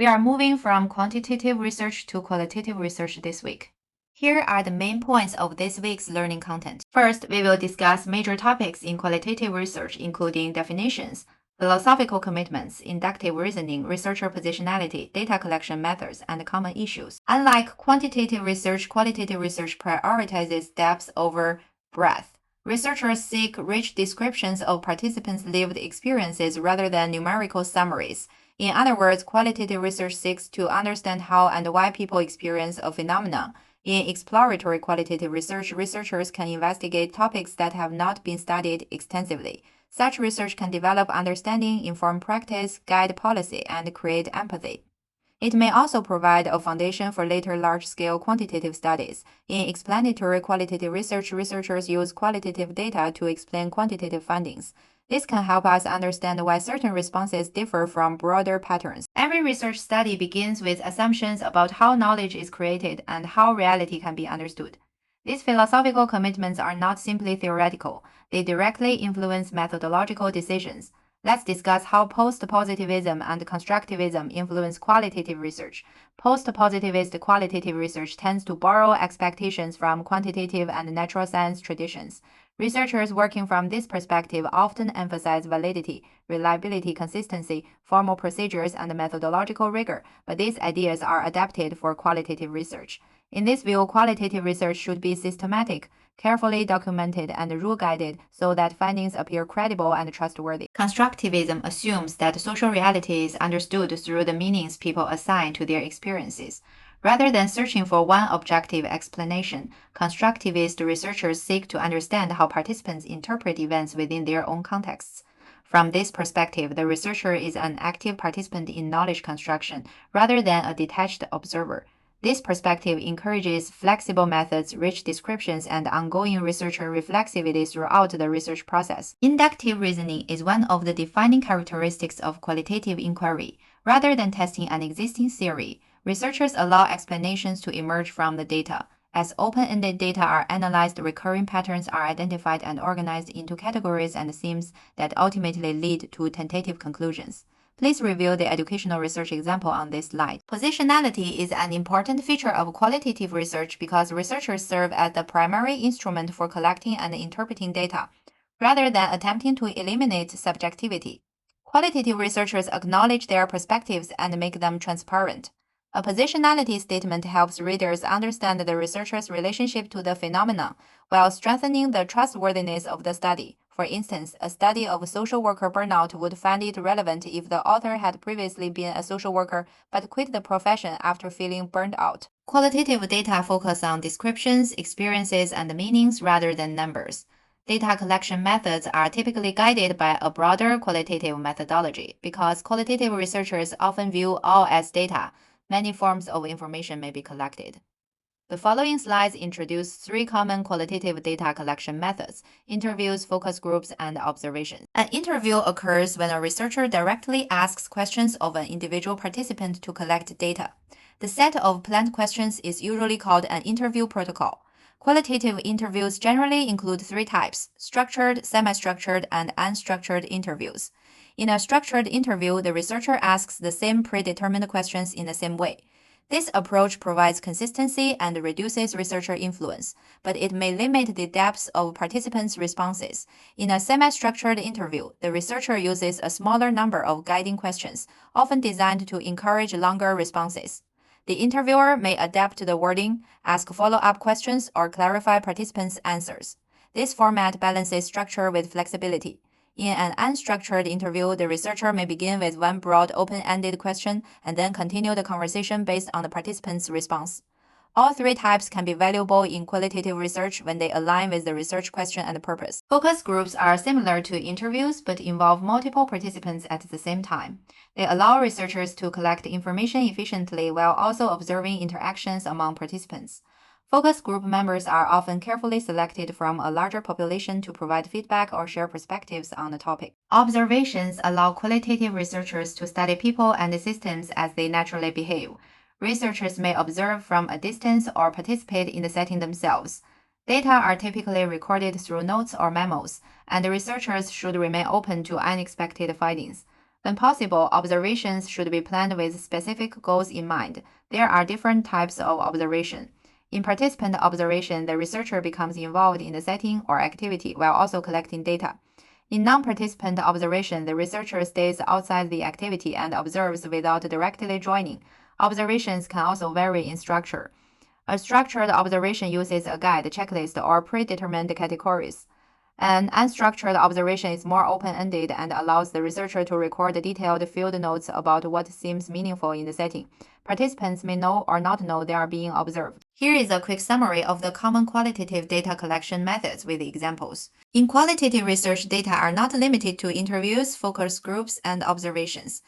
We are moving from quantitative research to qualitative research this week. Here are the main points of this week's learning content. First, we will discuss major topics in qualitative research, including definitions, philosophical commitments, inductive reasoning, researcher positionality, data collection methods, and common issues. Unlike quantitative research, qualitative research prioritizes depth over breadth. Researchers seek rich descriptions of participants' lived experiences rather than numerical summaries. In other words, qualitative research seeks to understand how and why people experience a phenomenon. In exploratory qualitative research, researchers can investigate topics that have not been studied extensively. Such research can develop understanding, inform practice, guide policy, and create empathy. It may also provide a foundation for later large-scale quantitative studies. In explanatory qualitative research, researchers use qualitative data to explain quantitative findings. This can help us understand why certain responses differ from broader patterns. Every research study begins with assumptions about how knowledge is created and how reality can be understood. These philosophical commitments are not simply theoretical, they directly influence methodological decisions. Let's discuss how post-positivism and constructivism influence qualitative research. Post-positivist qualitative research tends to borrow expectations from quantitative and natural science traditions. Researchers working from this perspective often emphasize validity, reliability, consistency, formal procedures, and methodological rigor, but these ideas are adapted for qualitative research. In this view, qualitative research should be systematic, carefully documented, and rule-guided so that findings appear credible and trustworthy. Constructivism assumes that social reality is understood through the meanings people assign to their experiences. Rather than searching for one objective explanation, constructivist researchers seek to understand how participants interpret events within their own contexts. From this perspective, the researcher is an active participant in knowledge construction rather than a detached observer. This perspective encourages flexible methods, rich descriptions, and ongoing researcher reflexivity throughout the research process. Inductive reasoning is one of the defining characteristics of qualitative inquiry. Rather than testing an existing theory, researchers allow explanations to emerge from the data. As open-ended data are analyzed, recurring patterns are identified and organized into categories and themes that ultimately lead to tentative conclusions. Please review the educational research example on this slide. Positionality is an important feature of qualitative research because researchers serve as the primary instrument for collecting and interpreting data, rather than attempting to eliminate subjectivity. Qualitative researchers acknowledge their perspectives and make them transparent. A positionality statement helps readers understand the researcher's relationship to the phenomenon while strengthening the trustworthiness of the study. For instance, a study of social worker burnout would find it relevant if the author had previously been a social worker but quit the profession after feeling burned out. Qualitative data focus on descriptions, experiences, and meanings rather than numbers. Data collection methods are typically guided by a broader qualitative methodology. Because qualitative researchers often view all as data, many forms of information may be collected. The following slides introduce three common qualitative data collection methods: interviews, focus groups, and observations. An interview occurs when a researcher directly asks questions of an individual participant to collect data. The set of planned questions is usually called an interview protocol. Qualitative interviews generally include three types: structured, semi-structured, and unstructured interviews. In a structured interview, the researcher asks the same predetermined questions in the same way. This approach provides consistency and reduces researcher influence, but it may limit the depth of participants' responses. In a semi-structured interview, the researcher uses a smaller number of guiding questions, often designed to encourage longer responses. The interviewer may adapt the wording, ask follow-up questions, or clarify participants' answers. This format balances structure with flexibility. In an unstructured interview, the researcher may begin with one broad open-ended question and then continue the conversation based on the participant's response. All three types can be valuable in qualitative research when they align with the research question and purpose. Focus groups are similar to interviews but involve multiple participants at the same time. They allow researchers to collect information efficiently while also observing interactions among participants. Focus group members are often carefully selected from a larger population to provide feedback or share perspectives on the topic. Observations allow qualitative researchers to study people and systems as they naturally behave. Researchers may observe from a distance or participate in the setting themselves. Data are typically recorded through notes or memos, and researchers should remain open to unexpected findings. When possible, observations should be planned with specific goals in mind. There are different types of observation. In participant observation, the researcher becomes involved in the setting or activity while also collecting data. In non-participant observation, the researcher stays outside the activity and observes without directly joining. Observations can also vary in structure. A structured observation uses a guide, checklist, or predetermined categories. An unstructured observation is more open-ended and allows the researcher to record detailed field notes about what seems meaningful in the setting. Participants may know or not know they are being observed. Here is a quick summary of the common qualitative data collection methods with examples. In qualitative research, data are not limited to interviews, focus groups, and observations.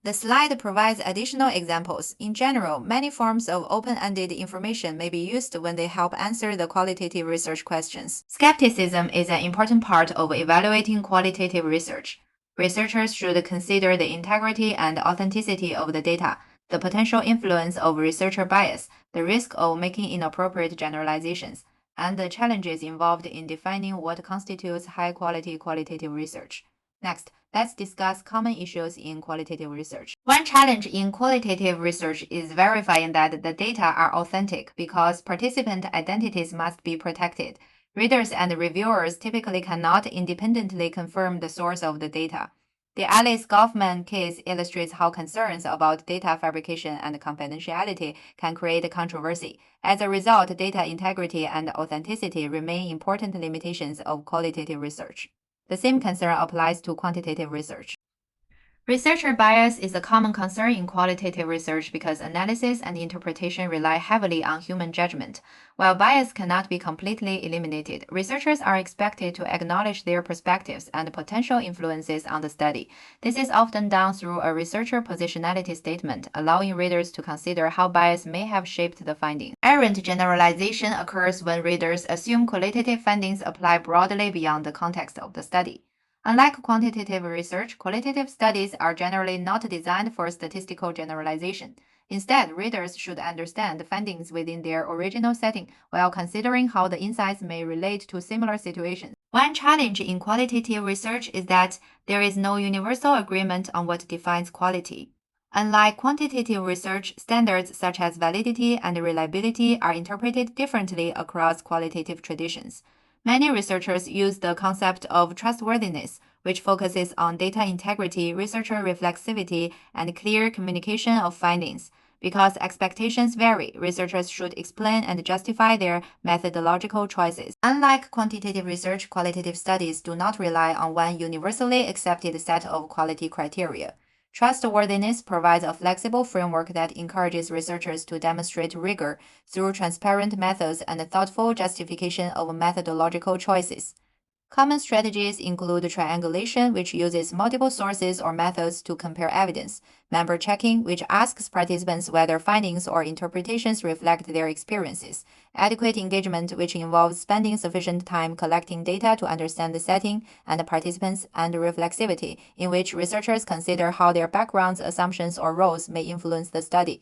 The slide provides additional examples. In general, many forms of open-ended information may be used when they help answer the qualitative research questions. Skepticism is an important part of evaluating qualitative research. Researchers should consider the integrity and authenticity of the data, the potential influence of researcher bias, the risk of making inappropriate generalizations, and the challenges involved in defining what constitutes high-quality qualitative research. Next, let's discuss common issues in qualitative research. One challenge in qualitative research is verifying that the data are authentic because participant identities must be protected. Readers and reviewers typically cannot independently confirm the source of the data. The Alice Goffman case illustrates how concerns about data fabrication and confidentiality can create controversy. As a result, data integrity and authenticity remain important limitations of qualitative research. The same concern applies to quantitative research. Researcher bias is a common concern in qualitative research because analysis and interpretation rely heavily on human judgment. While bias cannot be completely eliminated, researchers are expected to acknowledge their perspectives and potential influences on the study. This is often done through a researcher positionality statement, allowing readers to consider how bias may have shaped the findings. Errant generalization occurs when readers assume qualitative findings apply broadly beyond the context of the study. Unlike quantitative research, qualitative studies are generally not designed for statistical generalization. Instead, readers should understand the findings within their original setting while considering how the insights may relate to similar situations. One challenge in qualitative research is that there is no universal agreement on what defines quality. Unlike quantitative research, standards such as validity and reliability are interpreted differently across qualitative traditions. Many researchers use the concept of trustworthiness, which focuses on data integrity, researcher reflexivity, and clear communication of findings. Because expectations vary, researchers should explain and justify their methodological choices. Unlike quantitative research, qualitative studies do not rely on one universally accepted set of quality criteria. Trustworthiness provides a flexible framework that encourages researchers to demonstrate rigor through transparent methods and thoughtful justification of methodological choices. Common strategies include triangulation, which uses multiple sources or methods to compare evidence, member checking, which asks participants whether findings or interpretations reflect their experiences, adequate engagement, which involves spending sufficient time collecting data to understand the setting and participants, and reflexivity, in which researchers consider how their backgrounds, assumptions, or roles may influence the study.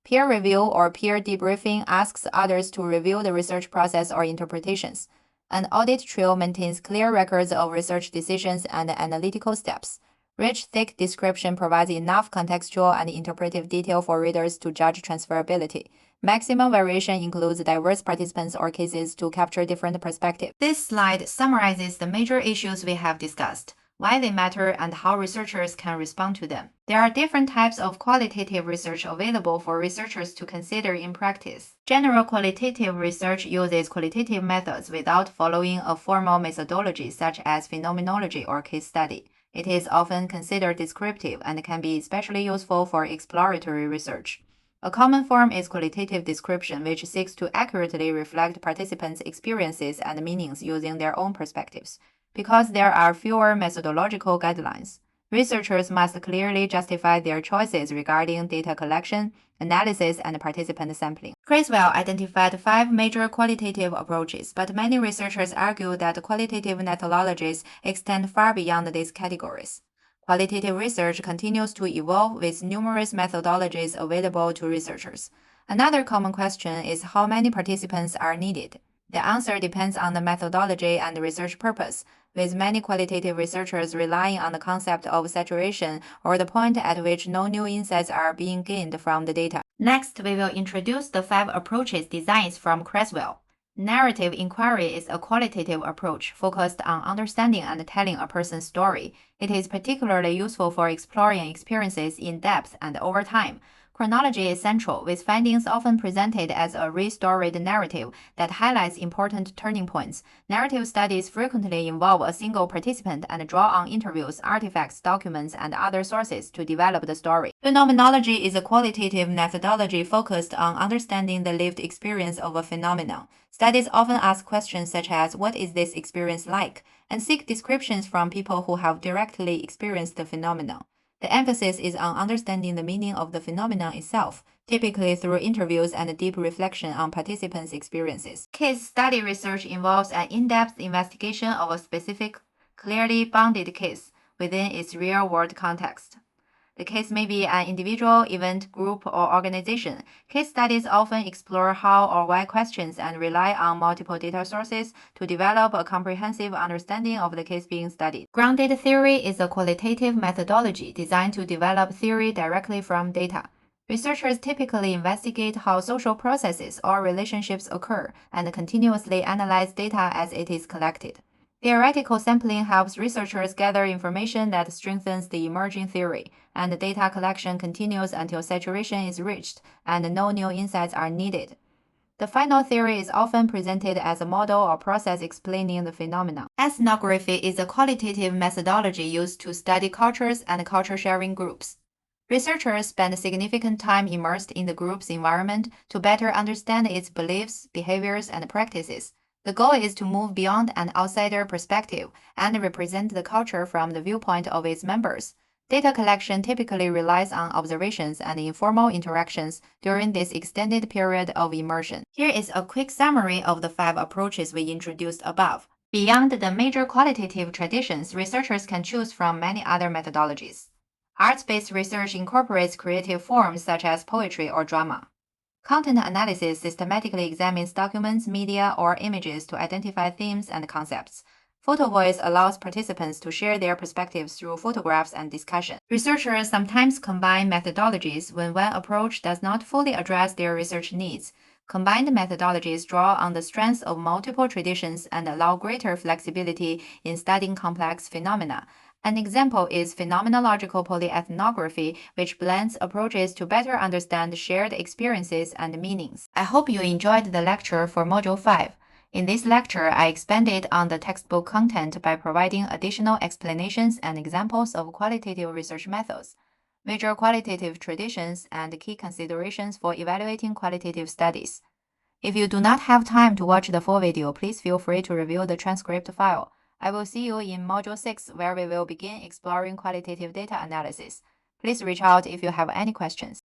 Peer review or peer debriefing asks others to review the research process or interpretations. An audit trail maintains clear records of research decisions and analytical steps. Rich, thick description provides enough contextual and interpretive detail for readers to judge transferability. Maximum variation includes diverse participants or cases to capture different perspectives. This slide summarizes the major issues we have discussed, why they matter, and how researchers can respond to them. There are different types of qualitative research available for researchers to consider in practice. General qualitative research uses qualitative methods without following a formal methodology such as phenomenology or case study. It is often considered descriptive and can be especially useful for exploratory research. A common form is qualitative description, which seeks to accurately reflect participants' experiences and meanings using their own perspectives. Because there are fewer methodological guidelines, researchers must clearly justify their choices regarding data collection, analysis, and participant sampling. Criswell identified 5 major qualitative approaches, but many researchers argue that qualitative methodologies extend far beyond these categories. Qualitative research continues to evolve with numerous methodologies available to researchers. Another common question is how many participants are needed. The answer depends on the methodology and research purpose. with many qualitative researchers relying on the concept of saturation or the point at which no new insights are being gained from the data. Next, we will introduce the 5 approaches designs from Creswell. Narrative inquiry is a qualitative approach focused on understanding and telling a person's story. It is particularly useful for exploring experiences in depth and over time. Chronology is central, with findings often presented as a restoried narrative that highlights important turning points. Narrative studies frequently involve a single participant and draw on interviews, artifacts, documents, and other sources to develop the story. Phenomenology is a qualitative methodology focused on understanding the lived experience of a phenomenon. Studies often ask questions such as, "What is this experience like?" and seek descriptions from people who have directly experienced the phenomenon. The emphasis is on understanding the meaning of the phenomenon itself, typically through interviews and deep reflection on participants' experiences. Case study research involves an in-depth investigation of a specific, clearly bounded case within its real-world context. The case may be an individual, event, group, or organization. Case studies often explore how or why questions and rely on multiple data sources to develop a comprehensive understanding of the case being studied. Grounded theory is a qualitative methodology designed to develop theory directly from data. Researchers typically investigate how social processes or relationships occur and continuously analyze data as it is collected. Theoretical sampling helps researchers gather information that strengthens the emerging theory, and the data collection continues until saturation is reached and no new insights are needed. The final theory is often presented as a model or process explaining the phenomenon. Ethnography is a qualitative methodology used to study cultures and culture-sharing groups. Researchers spend significant time immersed in the group's environment to better understand its beliefs, behaviors, and practices. The goal is to move beyond an outsider perspective and represent the culture from the viewpoint of its members. Data collection typically relies on observations and informal interactions during this extended period of immersion. Here is a quick summary of the 5 approaches we introduced above. Beyond the major qualitative traditions, researchers can choose from many other methodologies. Arts-based research incorporates creative forms such as poetry or drama. Content analysis systematically examines documents, media, or images to identify themes and concepts. Photo voice allows participants to share their perspectives through photographs and discussion. Researchers sometimes combine methodologies when one approach does not fully address their research needs. Combined methodologies draw on the strengths of multiple traditions and allow greater flexibility in studying complex phenomena. An example is phenomenological polyethnography, which blends approaches to better understand shared experiences and meanings. I hope you enjoyed the lecture for Module 5. In this lecture, I expanded on the textbook content by providing additional explanations and examples of qualitative research methods, major qualitative traditions, and key considerations for evaluating qualitative studies. If you do not have time to watch the full video, please feel free to review the transcript file. I will see you in Module 6, where we will begin exploring qualitative data analysis. Please reach out if you have any questions.